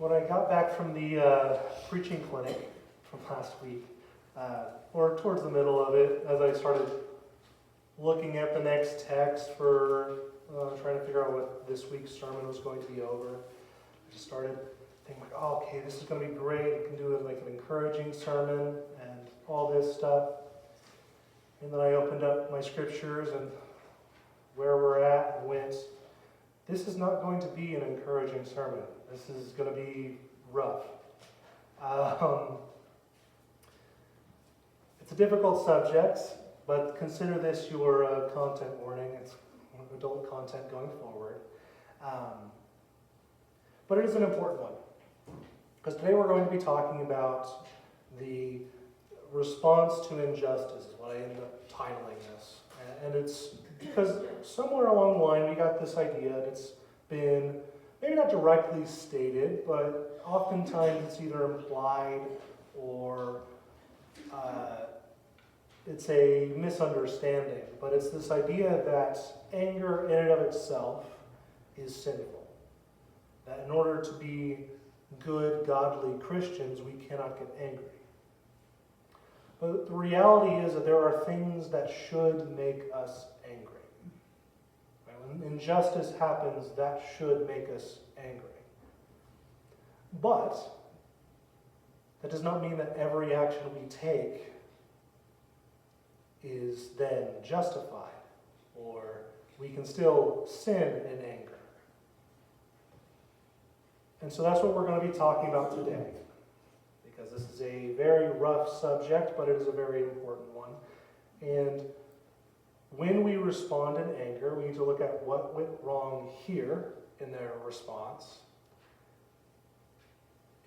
when I got back from the preaching clinic from last week, or towards the middle of it, as I started looking at the next text for trying to figure out what this week's sermon was going to be over, I just started thinking like, oh, okay, this is going to be great. I can do like an encouraging sermon and all this stuff. And then I opened up my scriptures and where we're at and went, this is not going to be an encouraging sermon. This is going to be rough. It's a difficult subject, but consider this your content warning. It's adult content going forward. But it is an important one. Because today we're going to be talking about the response to injustice, is what I ended up titling this. And it's because somewhere along the line we got this idea, and it's been maybe not directly stated, but oftentimes it's either implied or it's a misunderstanding. But it's this idea that anger in and of itself is sinful. That in order to be good, godly Christians, we cannot get angry. But the reality is that there are things that should make us angry. When injustice happens, that should make us angry. But that does not mean that every action we take is then justified, or we can still sin in anger. And so that's what we're going to be talking about today. Because this is a very rough subject, but it is a very important one. And when we respond in anger, we need to look at what went wrong here in their response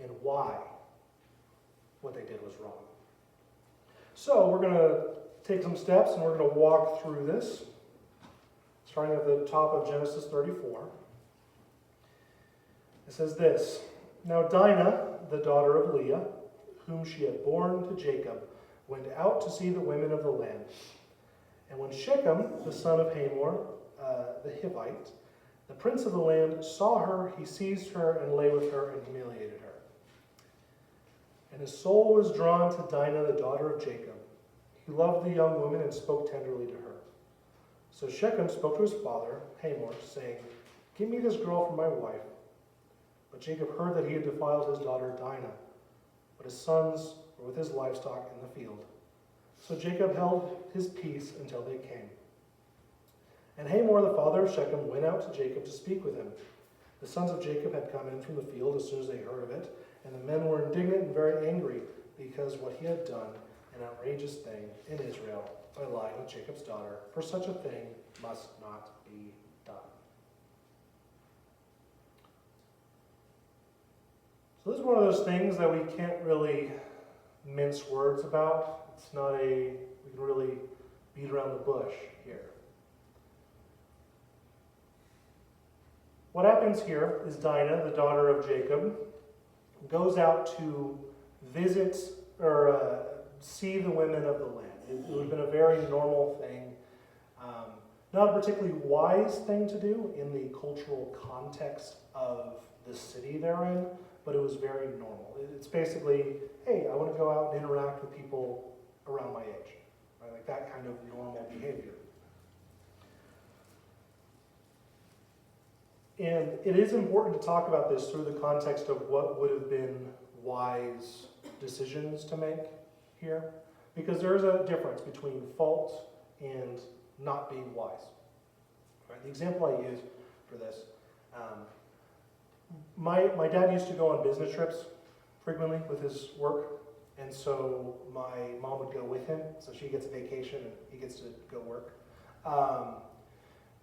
and why what they did was wrong. So we're going to take some steps and we're going to walk through this, starting at the top of Genesis 34. It says this, "Now Dinah, the daughter of Leah, whom she had borne to Jacob, went out to see the women of the land. And when Shechem, the son of Hamor, the Hivite, the prince of the land, saw her, he seized her and lay with her and humiliated her. And his soul was drawn to Dinah, the daughter of Jacob. He loved the young woman and spoke tenderly to her. So Shechem spoke to his father, Hamor, saying, 'Give me this girl for my wife.' But Jacob heard that he had defiled his daughter Dinah, but his sons were with his livestock in the field. So Jacob held his peace until they came. And Hamor, the father of Shechem, went out to Jacob to speak with him. The sons of Jacob had come in from the field as soon as they heard of it, and the men were indignant and very angry because what he had done, an outrageous thing in Israel, by lying with Jacob's daughter, for such a thing must not be done." So this is one of those things that we can't really mince words about. It's not we can really beat around the bush here. What happens here is Dinah, the daughter of Jacob, goes out to visit or see the women of the land. It would have been a very normal thing. Not a particularly wise thing to do in the cultural context of the city they're in, but it was very normal. It's basically, hey, I want to go out and interact with people around my age. Right? Like that kind of normal behavior. And it is important to talk about this through the context of what would have been wise decisions to make here. Because there is a difference between fault and not being wise. Right? The example I use for this, my dad used to go on business trips frequently with his work, and so my mom would go with him, so she gets a vacation and he gets to go work.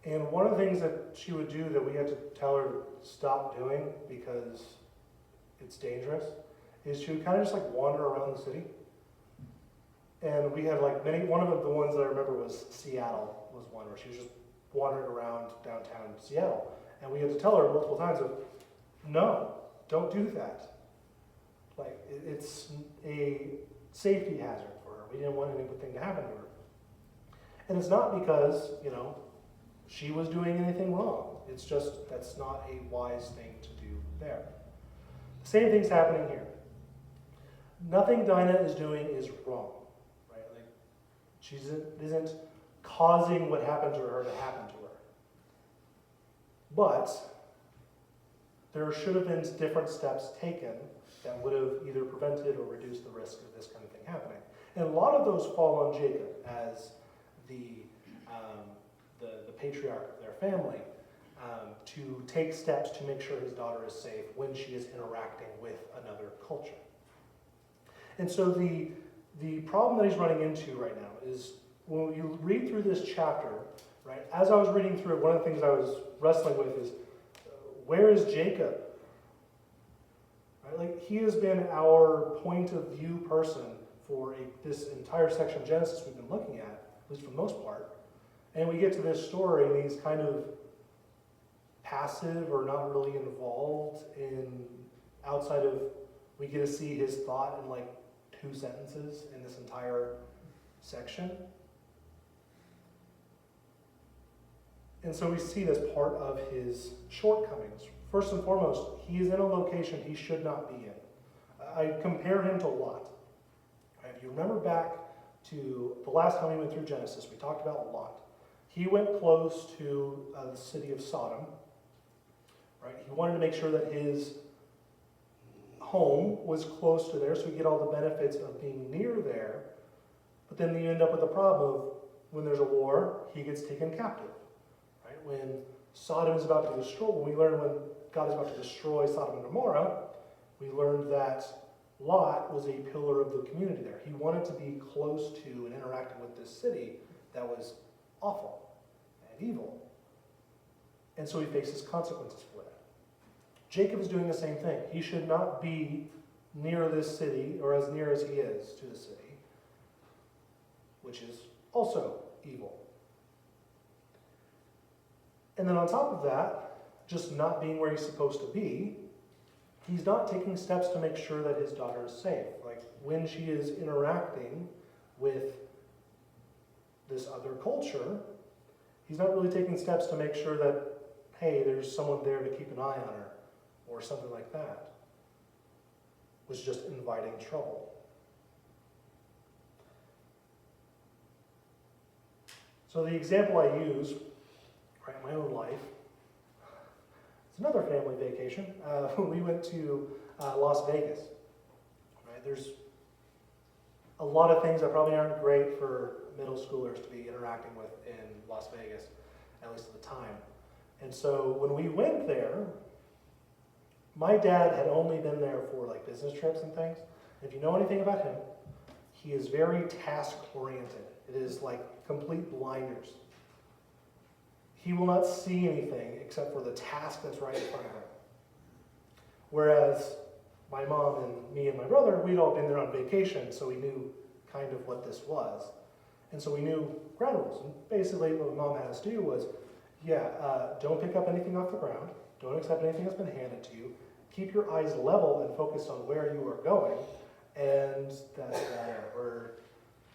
And one of the things that she would do that we had to tell her to stop doing because it's dangerous is she would kind of just like wander around the city. And we had like one of the ones that I remember was Seattle was one where she was just wandering around downtown Seattle. And we had to tell her multiple times of, no, don't do that. Like it's a safety hazard for her. We didn't want anything to happen to her. And it's not because, she was doing anything wrong. It's just that's not a wise thing to do there. The same thing's happening here. Nothing Dinah is doing is wrong, right? Like, she isn't causing what happened to her to happen to her. But there should have been different steps taken that would have either prevented or reduced the risk of this kind of thing happening. And a lot of those fall on Jacob as the patriarch of their family, to take steps to make sure his daughter is safe when she is interacting with another culture. And so the problem that he's running into right now is when you read through this chapter, right, as I was reading through it, one of the things I was wrestling with is, where is Jacob? Right? Like, he has been our point of view person for this entire section of Genesis we've been looking at least for the most part. And we get to this story, and he's kind of passive or not really involved in outside of, we get to see his thought in like 2 sentences in this entire section. And so we see this part of his shortcomings. First and foremost, he is in a location he should not be in. I compare him to Lot. If you remember back to the last time we went through Genesis, we talked about Lot. He went close to the city of Sodom. Right? He wanted to make sure that his home was close to there so he get all the benefits of being near there. But then you end up with the problem of when there's a war, he gets taken captive. Right? When Sodom is about to be destroyed, when God is about to destroy Sodom and Gomorrah, we learned that Lot was a pillar of the community there. He wanted to be close to and interacting with this city that was awful and evil. And so he faces consequences for that. Jacob is doing the same thing. He should not be near this city, or as near as he is to the city, which is also evil. And then on top of that, just not being where he's supposed to be, he's not taking steps to make sure that his daughter is safe. Like, when she is interacting with this other culture, he's not really taking steps to make sure that, hey, there's someone there to keep an eye on her, or something like that, was just inviting trouble. So the example I use, right, in my own life, it's another family vacation. We went to Las Vegas. Right, there's a lot of things that probably aren't great for middle schoolers to be interacting with in Las Vegas, at least at the time. And so when we went there, my dad had only been there for like business trips and things. If you know anything about him, he is very task-oriented. It is like complete blinders. He will not see anything except for the task that's right in front of him. Whereas my mom and me and my brother, we'd all been there on vacation, so we knew kind of what this was. And so we knew ground rules. And basically what my mom had us do was, don't pick up anything off the ground. Don't accept anything that's been handed to you. Keep your eyes level and focused on where you are going. And that's about it. Or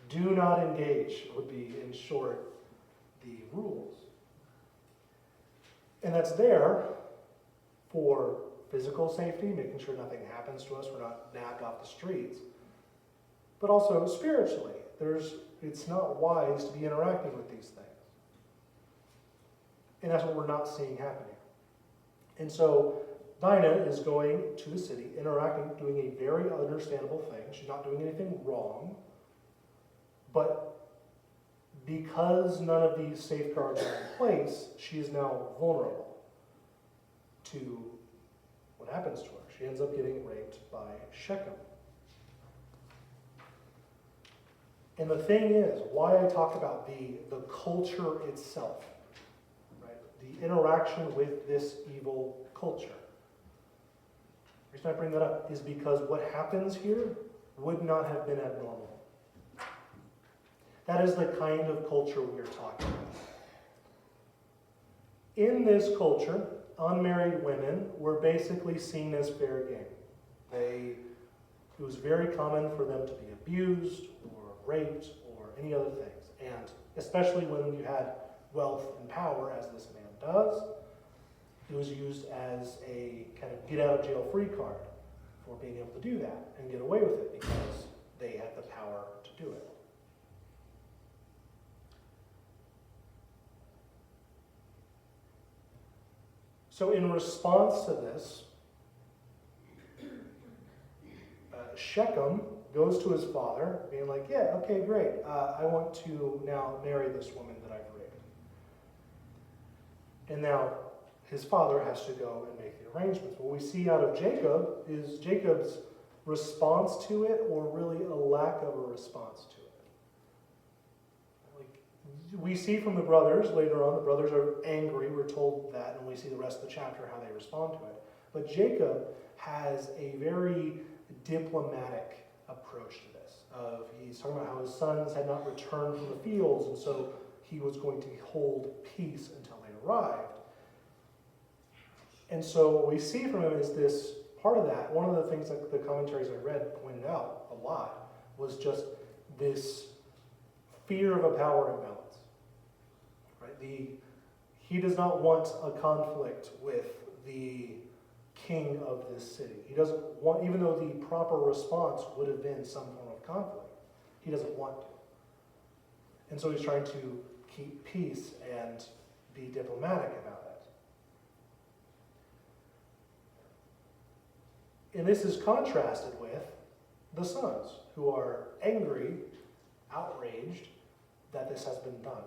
do not engage would be, in short, the rules. And that's there for physical safety, making sure nothing happens to us, we're not nabbed off the streets. But also spiritually, it's not wise to be interacting with these things. And that's what we're not seeing happening. And so Dinah is going to the city, interacting, doing a very understandable thing. She's not doing anything wrong. But because none of these safeguards are in place, she is now vulnerable to what happens to her. She ends up getting raped by Shechem. And the thing is, why I talk about the culture itself, right? The interaction with this evil culture. The reason I bring that up is because what happens here would not have been abnormal. That is the kind of culture we are talking about. In this culture, unmarried women were basically seen as fair game. It was very common for them to be abused or raped or any other things. And especially when you had wealth and power, as this man does, it was used as a kind of get out of jail free card. for being able to do that and get away with it because they had the power to do it. So in response to this, Shechem goes to his father, being like, yeah, okay, great. I want to now marry this woman that I've raped. And now his father has to go and make the arrangements. What we see out of Jacob is Jacob's response to it, or really a lack of a response to it. Like, we see from the brothers later on, the brothers are angry, we're told that, and we see the rest of the chapter how they respond to it. But Jacob has a very diplomatic approach to this. He's talking about how his sons had not returned from the fields, and so he was going to hold peace until they arrived. And so what we see from him is this part of that. One of the things that the commentaries I read pointed out a lot was just this fear of a power imbalance. Right? He does not want a conflict with the king of this city. He doesn't want, even though the proper response would have been some form of conflict, he doesn't want to. And so he's trying to keep peace and be diplomatic about it. And this is contrasted with the sons, who are angry, outraged that this has been done.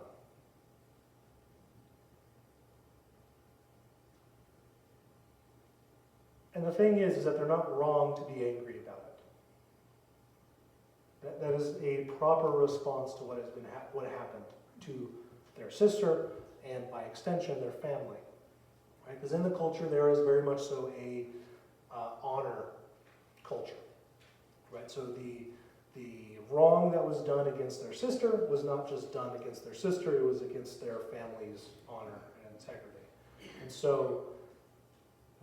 And the thing is that they're not wrong to be angry about it. That is a proper response to what happened to their sister, and by extension, their family. Right? Because in the culture, there is very much so a honor culture. Right? So the wrong that was done against their sister was not just done against their sister, it was against their family's honor and integrity. And so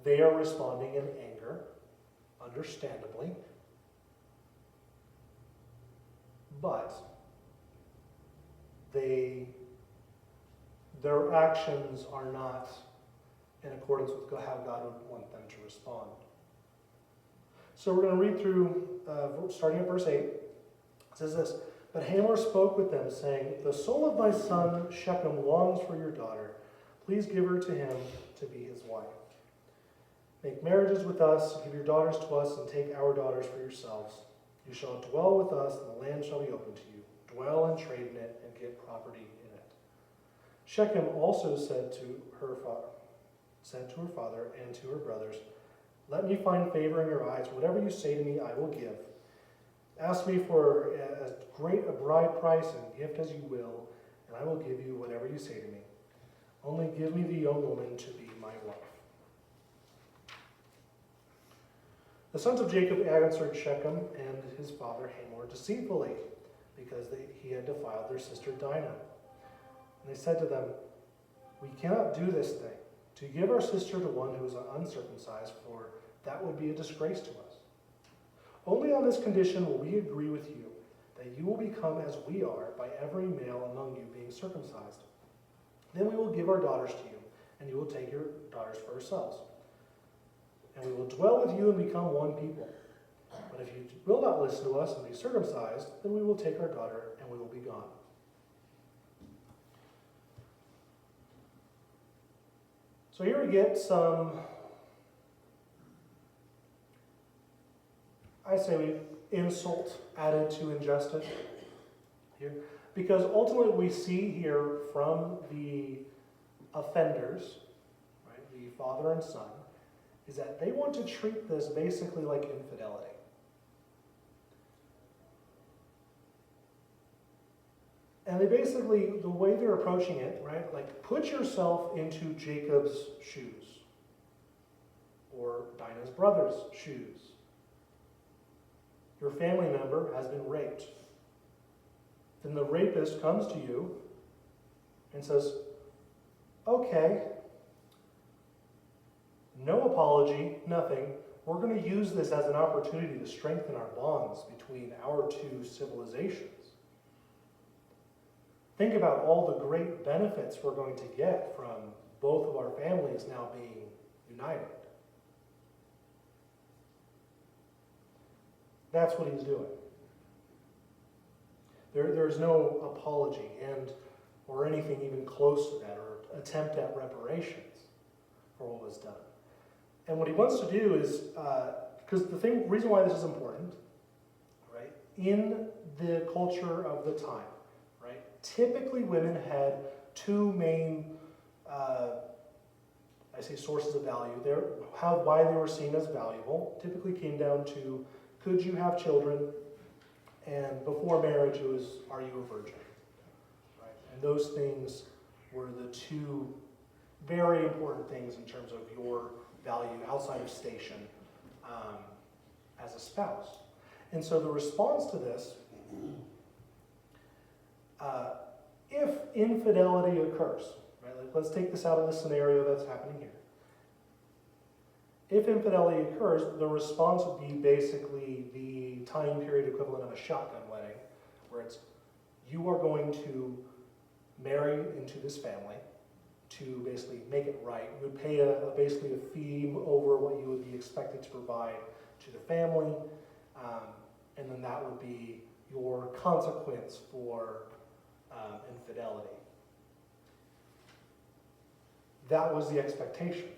they are responding in anger, understandably, but their actions are not in accordance with how God would want them to respond. So we're going to read through, starting at verse 8. It says this, "But Hamor spoke with them, saying, 'The soul of my son Shechem longs for your daughter. Please give her to him to be his wife. Make marriages with us, give your daughters to us, and take our daughters for yourselves. You shall dwell with us, and the land shall be open to you. Dwell and trade in it, and get property in it.' Shechem also said to her father and to her brothers, 'Let me find favor in your eyes. Whatever you say to me, I will give. Ask me for as great a bride price and gift as you will, and I will give you whatever you say to me. Only give me the young woman to be my wife.' The sons of Jacob answered Shechem and his father Hamor deceitfully, because he had defiled their sister Dinah. And they said to them, 'We cannot do this thing, to give our sister to one who is uncircumcised, for that would be a disgrace to us. Only on this condition will we agree with you, that you will become as we are by every male among you being circumcised. Then we will give our daughters to you, and you will take your daughters for yourselves. And we will dwell with you and become one people. But if you will not listen to us and be circumcised, then we will take our daughter and we will be gone.'" So here we get some, insult added to injustice here. Because ultimately we see here from the offenders, right, the father and son, is that they want to treat this basically like infidelity. And they basically, the way they're approaching it, right, like put yourself into Jacob's shoes or Dinah's brother's shoes. Your family member has been raped. Then the rapist comes to you and says, "Okay, no apology, nothing. We're going to use this as an opportunity to strengthen our bonds between our two civilizations. Think about all the great benefits we're going to get from both of our families now being united." That's what he's doing. There's no apology or anything even close to that, or attempt at reparations for what was done. And what he wants to do is, because reason why this is important, right? In the culture of the time, right? Typically, women had two main, sources of value. Why they were seen as valuable typically came down to, could you have children? And before marriage, it was, are you a virgin? Right? And those things were the two very important things in terms of your value outside of station as a spouse. And so the response to this, if infidelity occurs, right? Like, let's take this out of the scenario that's happening here. If infidelity occurs, the response would be basically the time period equivalent of a shotgun wedding, where it's, you are going to marry into this family to basically make it right. You would pay basically a fee over what you would be expected to provide to the family, and then that would be your consequence for infidelity. That was the expectation.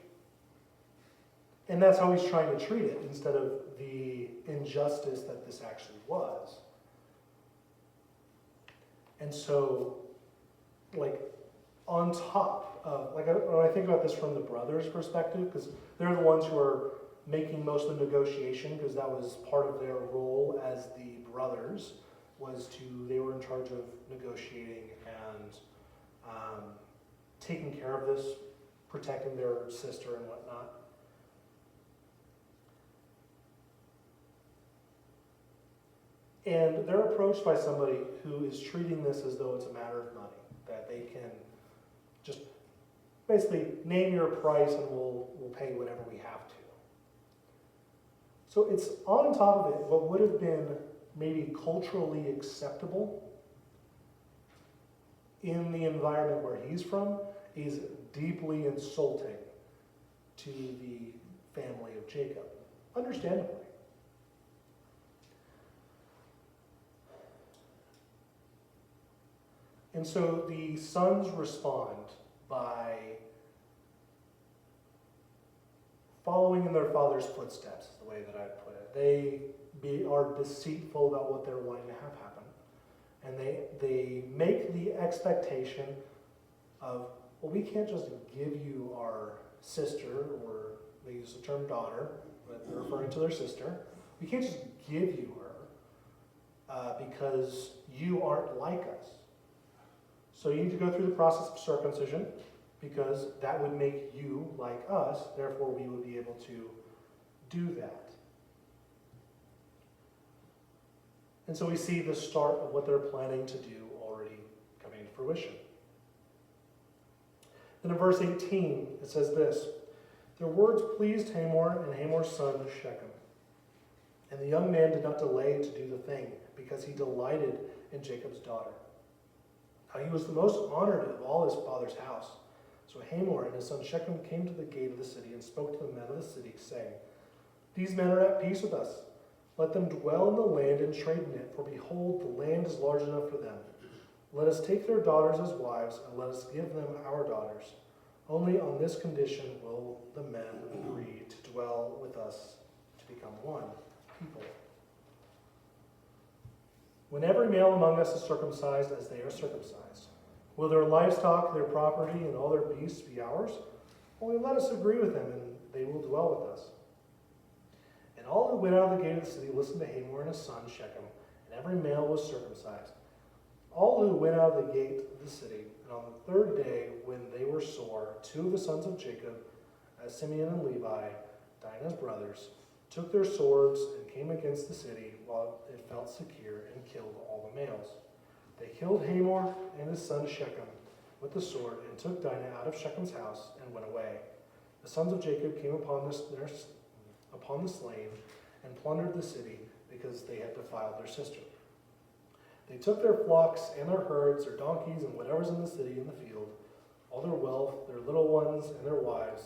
And that's how he's trying to treat it, instead of the injustice that this actually was. And so, like, on top of, like, when I think about this from the brothers' perspective, because they're the ones who are making most of the negotiation, because that was part of their role as the brothers, they were in charge of negotiating and taking care of this, protecting their sister and whatnot. And they're approached by somebody who is treating this as though it's a matter of money, that they can just basically name your price and we'll pay whatever we have to. So it's on top of it, what would have been maybe culturally acceptable in the environment where he's from is deeply insulting to the family of Jacob, understandably. And so the sons respond by following in their father's footsteps, is the way that I'd put it. They are deceitful about what they're wanting to have happen. And they make the expectation of, well, we can't just give you our sister, or they use the term daughter, but they're referring to their sister. We can't just give you her because you aren't like us. So you need to go through the process of circumcision, because that would make you like us, therefore we would be able to do that. And so we see the start of what they're planning to do already coming to fruition. Then in verse 18, it says this: their words pleased Hamor and Hamor's son Shechem. And the young man did not delay to do the thing, because he delighted in Jacob's daughter. Now he was the most honored of all his father's house. So Hamor and his son Shechem came to the gate of the city and spoke to the men of the city, saying, these men are at peace with us. Let them dwell in the land and trade in it, for behold, the land is large enough for them. Let us take their daughters as wives, and let us give them our daughters. Only on this condition will the men agree to dwell with us, to become one people. When every male among us is circumcised as they are circumcised, will their livestock, their property, and all their beasts be ours? Only let us agree with them, and they will dwell with us. And all who went out of the gate of the city listened to Hamor and his son Shechem, and every male was circumcised. All who went out of the gate of the city, and on the third day, when they were sore, two of the sons of Jacob, Simeon and Levi, Dinah's brothers, took their swords and came against the city while it felt secure, and killed all the males. They killed Hamor and his son Shechem with the sword, and took Dinah out of Shechem's house and went away. The sons of Jacob came upon the slain and plundered the city, because they had defiled their sister. They took their flocks and their herds, their donkeys, and whatever's in the city and the field, all their wealth, their little ones and their wives,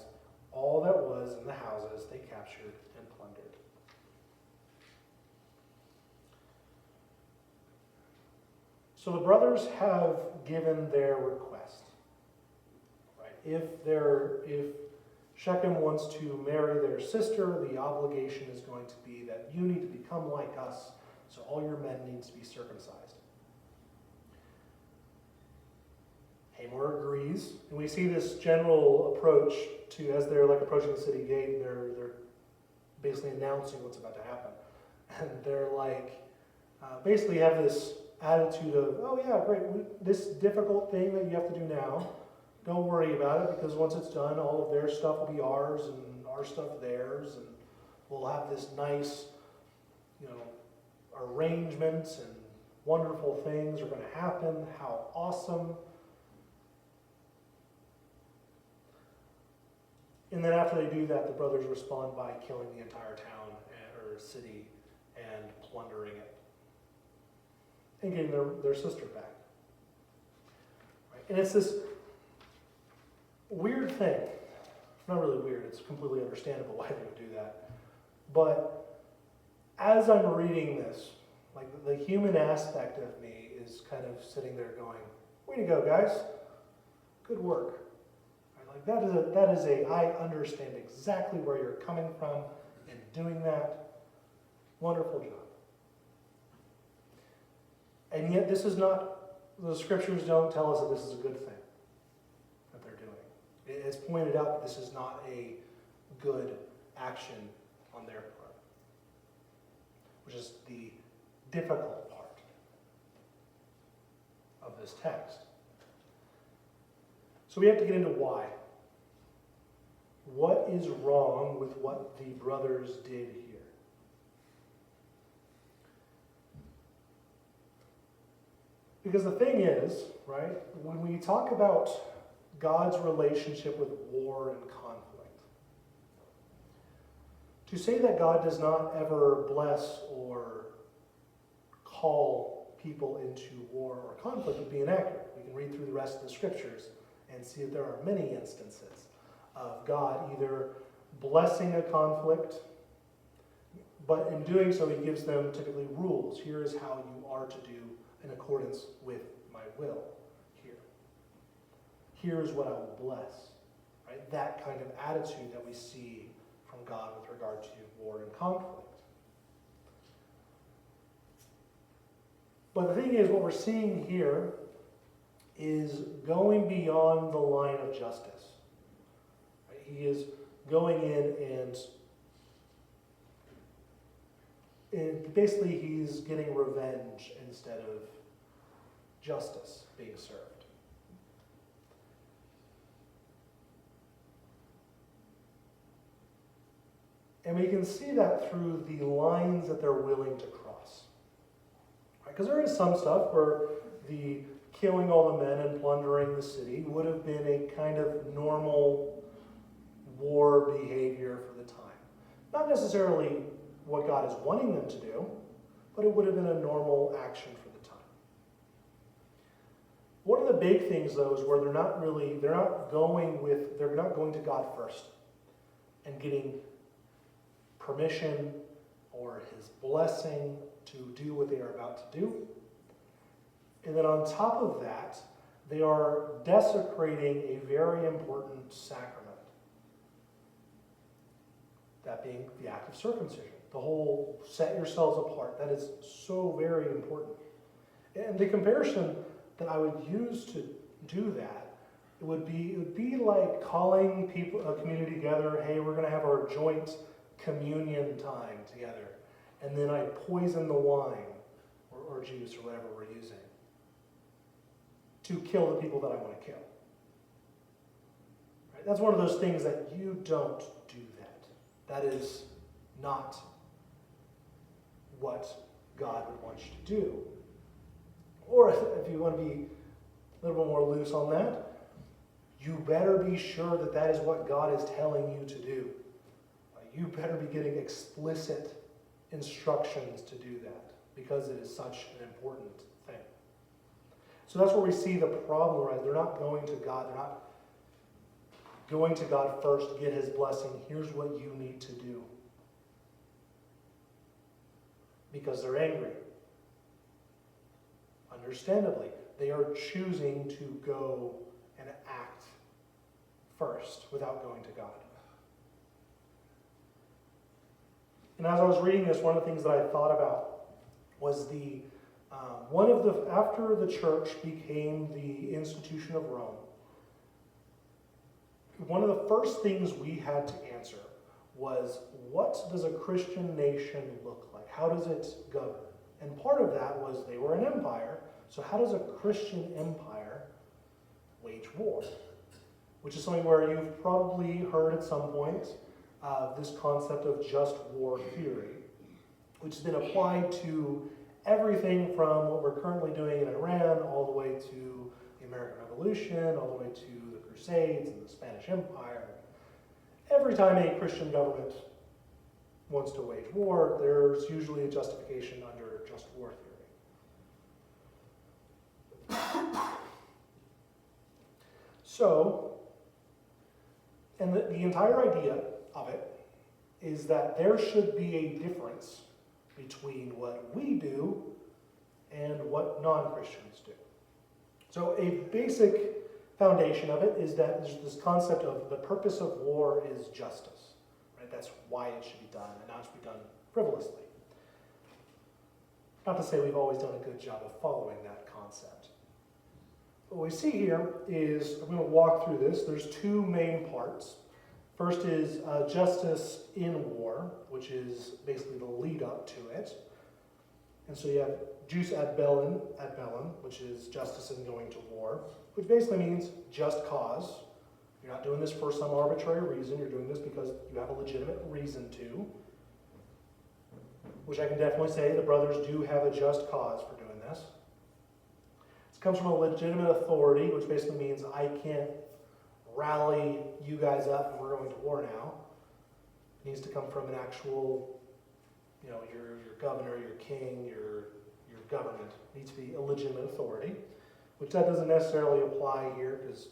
all that was in the houses they captured and plundered. So the brothers have given their request. Right? If Shechem wants to marry their sister, the obligation is going to be that you need to become like us, so all your men need to be circumcised. Hamor agrees, and we see this general approach to, as they're like approaching the city gate, they're basically announcing what's about to happen. And they're like, basically have this attitude of, oh yeah, great, this difficult thing that you have to do now, don't worry about it, because once it's done, all of their stuff will be ours, and our stuff theirs, and we'll have this nice, arrangements, and wonderful things are going to happen. How awesome. And then after they do that, the brothers respond by killing the entire town or city and plundering it and getting their sister back. Right? And it's this weird thing. Not really weird, it's completely understandable why they would do that. But as I'm reading this, like the human aspect of me is kind of sitting there going, way to go, guys. Good work. Like that is I understand exactly where you're coming from in doing that. Wonderful job. And yet this is not, the scriptures don't tell us that this is a good thing that they're doing. It's pointed out that this is not a good action on their part, which is the difficult part of this text. So we have to get into why. What is wrong with what the brothers did here? Because the thing is, right, when we talk about God's relationship with war and conflict, to say that God does not ever bless or call people into war or conflict would be inaccurate. We can read through the rest of the scriptures and see that there are many instances of God either blessing a conflict, but in doing so, he gives them typically rules. Here is how you are to do in accordance with my will here. Here is what I will bless. Right? That kind of attitude that we see from God with regard to war and conflict. But the thing is, what we're seeing here is going beyond the line of justice. He is going in and basically he's getting revenge instead of justice being served. And we can see that through the lines that they're willing to cross. Because there is some stuff where the killing all the men and plundering the city would have been a kind of normal war behavior for the time. Not necessarily what God is wanting them to do, but it would have been a normal action for the time. One of the big things, though, is where they're not going to God first and getting permission or his blessing to do what they are about to do. And then on top of that, they are desecrating a very important sacrament. That being the act of circumcision. The whole set yourselves apart. That is so very important. And the comparison that I would use to do that, it would be like calling a community together, hey, we're going to have our joint communion time together. And then I poison the wine or juice or whatever we're using to kill the people that I want to kill. Right? That's one of those things that you don't do that. That is not what God would want you to do. Or if you want to be a little bit more loose on that, you better be sure that that is what God is telling you to do. You better be getting explicit instructions to do that because it is such an important thing. So that's where we see the problem arise. They're not going to God. They're not going to God first to get his blessing. Here's what you need to do. Because they're angry. understandably. They are choosing to go and act first without going to God. And as I was reading this, one of the things that I thought about was after the church became the institution of Rome, one of the first things we had to answer was, what does a Christian nation look like? How does it govern? And part of that was they were an empire, so how does a Christian empire wage war? Which is something where you've probably heard at some point this concept of just war theory, which has been applied to everything from what we're currently doing in Iran all the way to the American Revolution, all the way to the Crusades and the Spanish Empire. Every time a Christian government wants to wage war, there's usually a justification under just war theory. So, and the entire idea of it is that there should be a difference between what we do and what non-Christians do. So a basic foundation of it is that there's this concept of the purpose of war is justice. Right? That's why it should be done, and not to be done frivolously. Not to say we've always done a good job of following that concept. What we see here is, I'm going to walk through this. There's two main parts. First is justice in war, which is basically the lead up to it. And so you have jus ad bellum, which is justice in going to war, which basically means just cause. You're not doing this for some arbitrary reason. You're doing this because you have a legitimate reason to, which I can definitely say the brothers do have a just cause for doing this. This comes from a legitimate authority, which basically means I can't rally you guys up and we're going to war now. It needs to come from an actual, your governor, your king, your government. It needs to be a legitimate authority, which that doesn't necessarily apply here because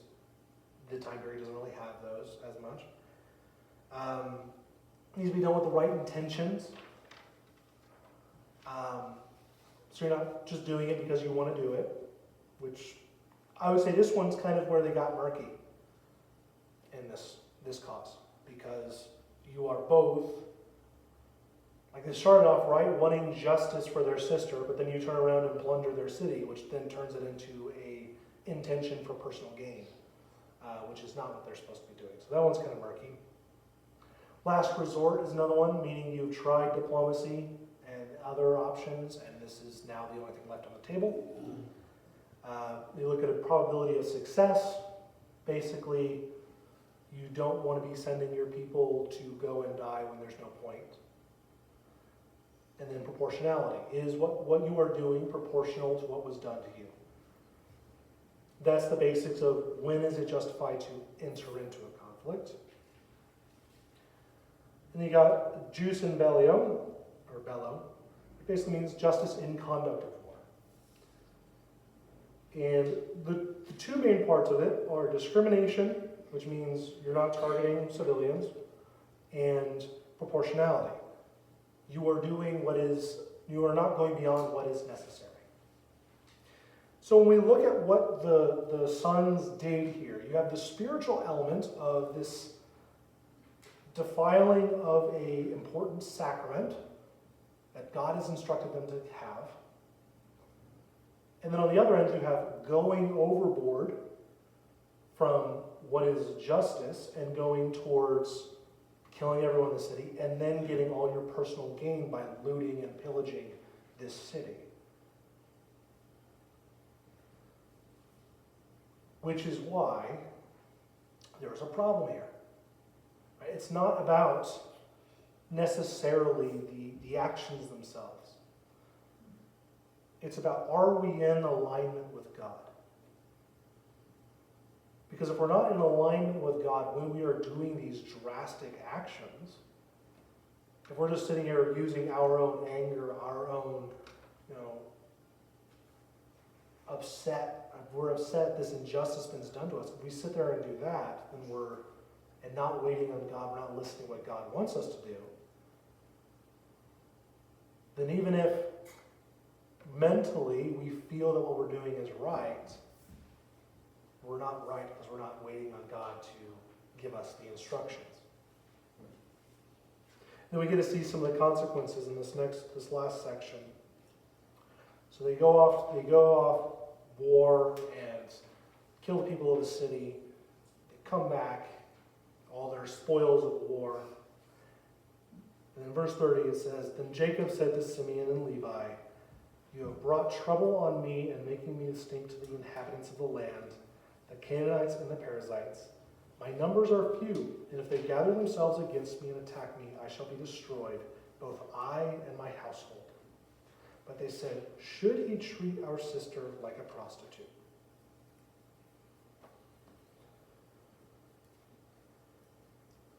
the time period doesn't really have those as much. It needs to be done with the right intentions. So you're not just doing it because you want to do it, which I would say this one's kind of where they got murky in this cause, because you are both, like they started off right, wanting justice for their sister, but then you turn around and plunder their city, which then turns it into a intention for personal gain, which is not what they're supposed to be doing. So that one's kind of murky. Last resort is another one, meaning you've tried diplomacy and other options, and this is now the only thing left on the table. You look at a probability of success. Basically, you don't want to be sending your people to go and die when there's no point. And then proportionality. Is what you are doing proportional to what was done to you? That's the basics of when is it justified to enter into a conflict. And you got jus in bello, or bello. It basically means justice in conduct of war. And the two main parts of it are discrimination, which means you're not targeting civilians, and proportionality. You are doing you are not going beyond what is necessary. So when we look at what the sons did here, you have the spiritual element of this defiling of an important sacrament that God has instructed them to have. And then on the other end, you have going overboard from what is justice and going towards killing everyone in the city, and then getting all your personal gain by looting and pillaging this city. Which is why there's a problem here. Right? It's not about necessarily the actions themselves. It's about, are we in alignment with God? Because if we're not in alignment with God when we are doing these drastic actions, if we're just sitting here using our own anger, our own, we're upset this injustice has been done to us. If we sit there and do that, and not waiting on God, we're not listening to what God wants us to do, then even if mentally we feel that what we're doing is right, we're not right because we're not waiting on God to give us the instructions. Then we get to see some of the consequences in this last section. So they go off war and kill the people of the city. They come back, all their spoils of war. And in verse 30 it says, "Then Jacob said to Simeon and Levi, 'You have brought trouble on me and making me distinct to the inhabitants of the land, the Canaanites and the Perizzites. My numbers are few, and if they gather themselves against me and attack me, I shall be destroyed, both I and my household.' But they said, 'Should he treat our sister like a prostitute?'"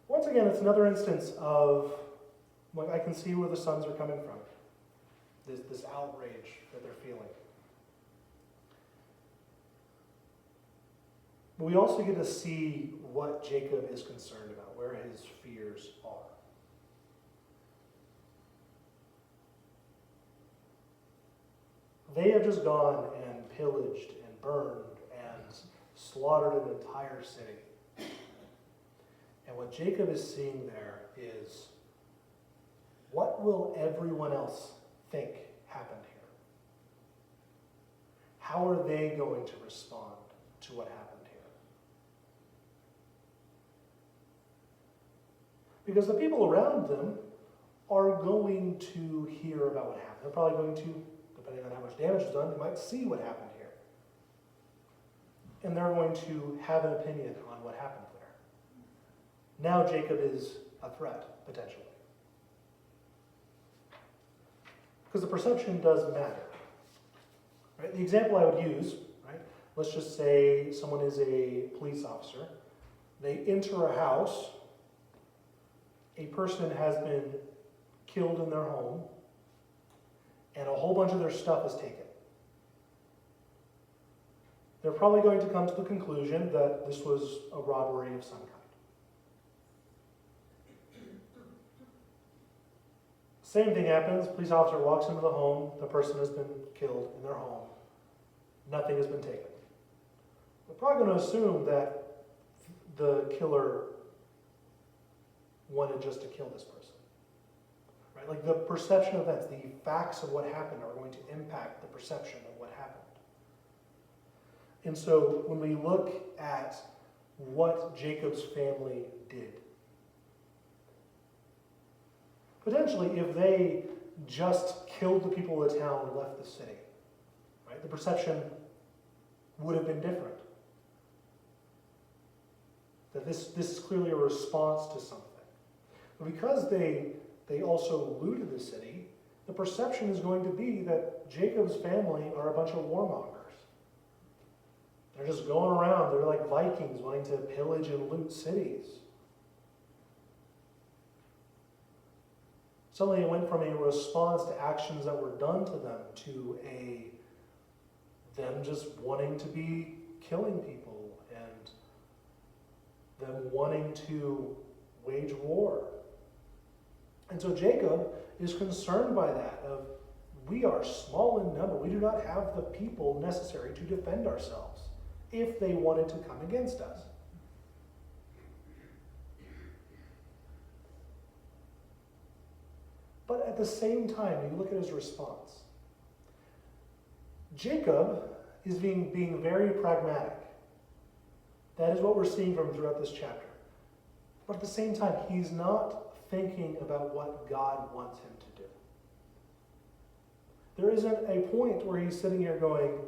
Once again, it's another instance of, like, I can see where the sons are coming from. This outrage that they're feeling. But we also get to see what Jacob is concerned about, where his fears are. They have just gone and pillaged and burned and slaughtered an entire city. And what Jacob is seeing there is, what will everyone else think happened here? How are they going to respond to what happened here? Because the people around them are going to hear about what happened. They're probably going to, depending on how much damage is done, they might see what happened here. And they're going to have an opinion on what happened there. Now Jacob is a threat, potentially. Because the perception does matter. Right? The example I would use, right? Let's just say someone is a police officer. They enter a house. A person has been killed in their home, and a whole bunch of their stuff is taken. They're probably going to come to the conclusion that this was a robbery of some kind. Same thing happens. Police officer walks into the home. The person has been killed in their home. Nothing has been taken. We're probably going to assume that the killer wanted just to kill this person. Right? Like, the perception of events, the facts of what happened are going to impact the perception of what happened. And so when we look at what Jacob's family did, potentially, if they just killed the people of the town and left the city, right, the perception would have been different. That this is clearly a response to something. But because they also looted the city, the perception is going to be that Jacob's family are a bunch of warmongers. They're just going around, they're like Vikings wanting to pillage and loot cities. Suddenly it went from a response to actions that were done to them to them just wanting to be killing people and them wanting to wage war. And so Jacob is concerned by that, of we are small in number. We do not have the people necessary to defend ourselves if they wanted to come against us. But at the same time, you look at his response. Jacob is being very pragmatic. That is what we're seeing from throughout this chapter. But at the same time, he's not thinking about what God wants him to do. There isn't a point where he's sitting here going,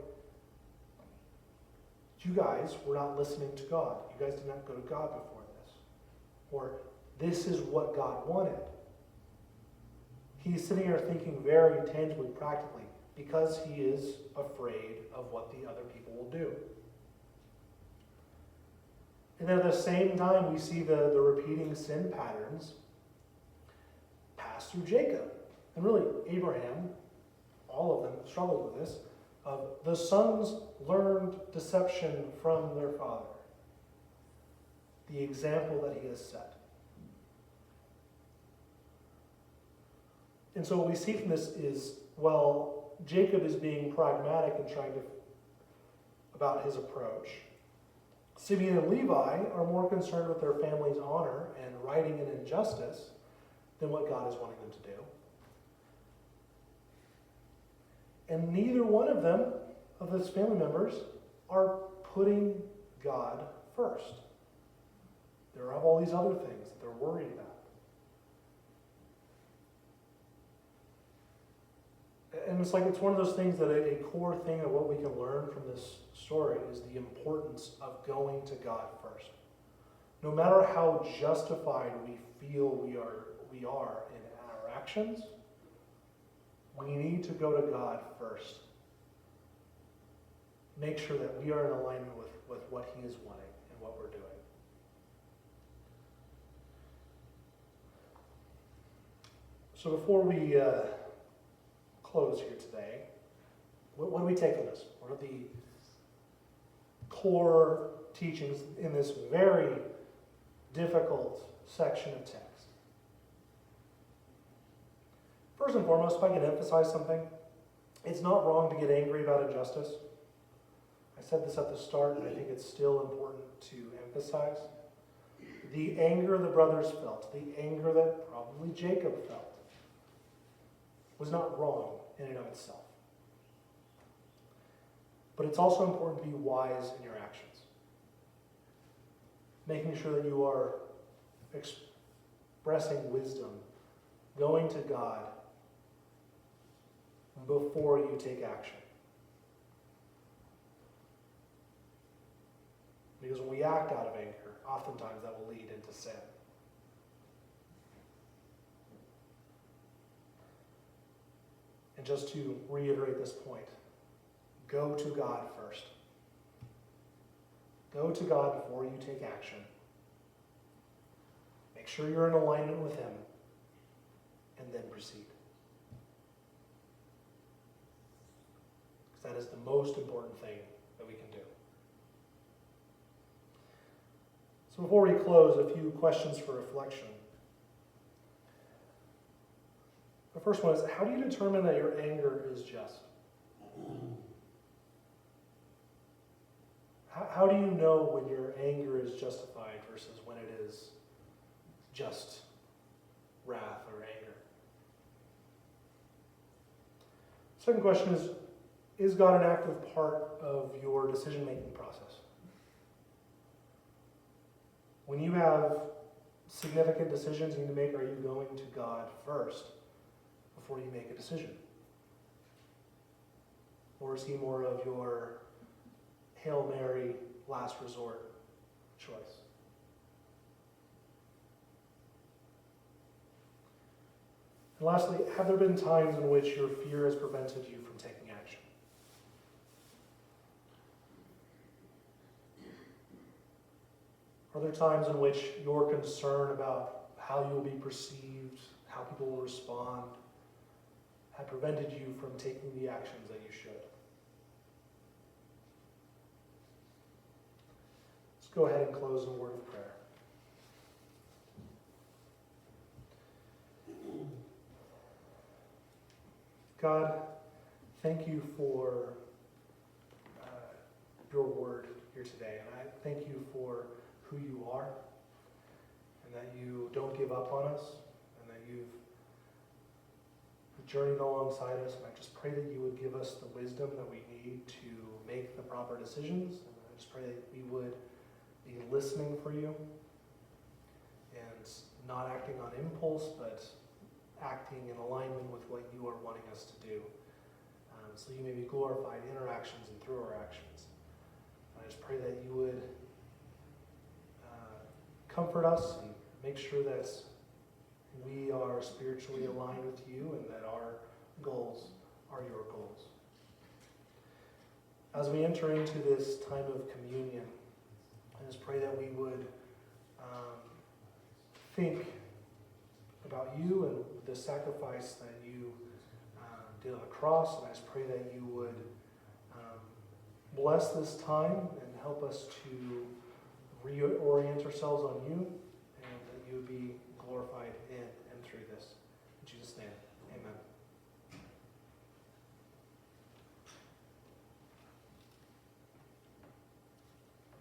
you guys were not listening to God. You guys did not go to God before this. Or this is what God wanted. He's sitting here thinking very tangibly, practically, because he is afraid of what the other people will do. And then at the same time, we see the repeating sin patterns pass through Jacob. And really, Abraham, all of them struggled with this. The sons learned deception from their father. The example that he has set. And so what we see from this is, well, Jacob is being pragmatic and trying to about his approach. Simeon and Levi are more concerned with their family's honor and righting an injustice than what God is wanting them to do. And neither one of them, of his family members, are putting God first. There are all these other things that they're worried about. And it's one of those things that a core thing of what we can learn from this story is the importance of going to God first. No matter how justified we feel we are in our actions, we need to go to God first. Make sure that we are in alignment with what He is wanting and what we're doing. So before we close here today, what do we take from this? What are the core teachings in this very difficult section of text? First and foremost, if I can emphasize something, it's not wrong to get angry about injustice. I said this at the start, and I think it's still important to emphasize. The anger the brothers felt, the anger that probably Jacob felt, was not wrong in and of itself. But it's also important to be wise in your actions. Making sure that you are expressing wisdom, going to God before you take action. Because when we act out of anger, oftentimes that will lead into sin. And just to reiterate this point, go to God first. Go to God before you take action. Make sure you're in alignment with Him, and then proceed. Because that is the most important thing that we can do. So before we close, a few questions for reflection. The first one is, how do you determine that your anger is just? How do you know when your anger is justified versus when it is just wrath or anger? Second question is God an active part of your decision-making process? When you have significant decisions you need to make, are you going to God first before you make a decision? Or is He more of your Hail Mary, last resort choice? And lastly, have there been times in which your fear has prevented you from taking action? Are there times in which your concern about how you will be perceived, how people will respond, have prevented you from taking the actions that you should? Let's go ahead and close in a word of prayer. God, thank you for your word here today. And I thank you for who you are, and that you don't give up on us, and that you've journeyed alongside us. And I just pray that you would give us the wisdom that we need to make the proper decisions. And I just pray that we would be listening for you and not acting on impulse, but acting in alignment with what you are wanting us to do. So you may be glorified in our actions and through our actions. And I just pray that you would comfort us and make sure that we are spiritually aligned with you and that our goals are your goals. As we enter into this time of communion, I just pray that we would think about you and the sacrifice that you did on the cross, and I just pray that you would bless this time and help us to reorient ourselves on you, and that you would be glorified in and through this.